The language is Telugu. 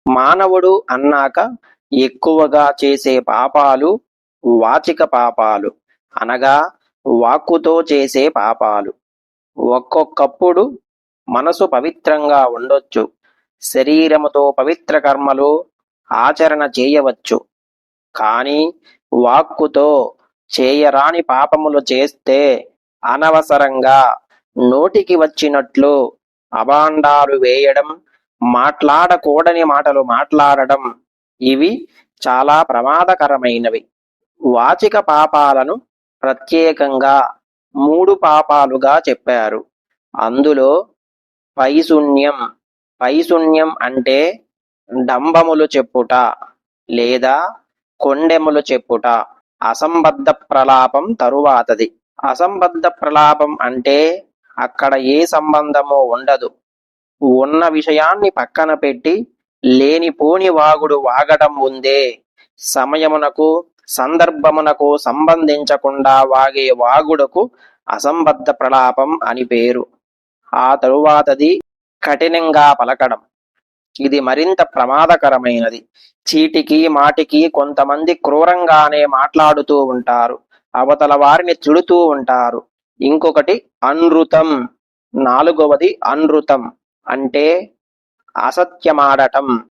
మానవుడు అన్నాక ఎక్కువగా చేసే పాపాలు వాచిక పాపాలు, అనగా వాక్కుతో చేసే పాపాలు. ఒక్కొక్కప్పుడు మనసు పవిత్రంగా ఉండొచ్చు, శరీరముతో పవిత్ర కర్మలు ఆచరణ చేయవచ్చు. కానీ వాక్కుతో చేయరాని పాపములు చేస్తే అనవసరంగా నోటికి వచ్చినట్లు అబాండాలు వేయడం, మాట్లాడకూడని మాటలు మాట్లాడడం, ఇవి చాలా ప్రమాదకరమైనవి. వాచిక పాపాలను ప్రత్యేకంగా 3 పాపాలుగా చెప్పారు. అందులో పైశూన్యం. పైశూన్యం అంటే డంబములు చెప్పుట లేదా కొండెములు చెప్పుట. అసంబద్ధ ప్రలాపం తరువాతది. అసంబద్ధ ప్రలాపం అంటే అక్కడ ఏ సంబంధమూ ఉండదు. ఉన్న విషయాన్ని పక్కన పెట్టి లేనిపోని వాగుడు వాగటం ఉందే, సమయమునకు సందర్భమునకు సంబంధించకుండా వాగే వాగుడుకు అసంబద్ధ ప్రలాపం అని పేరు. ఆ తరువాతది కఠినంగా పలకడం. ఇది మరింత ప్రమాదకరమైనది. చీటికి మాటికి కొంతమంది క్రూరంగానే మాట్లాడుతూ ఉంటారు, అవతల వారిని తిడుతూ ఉంటారు. ఇంకొకటి అనృతం. 4వది అనృతం అంటే అసత్యమాడటం.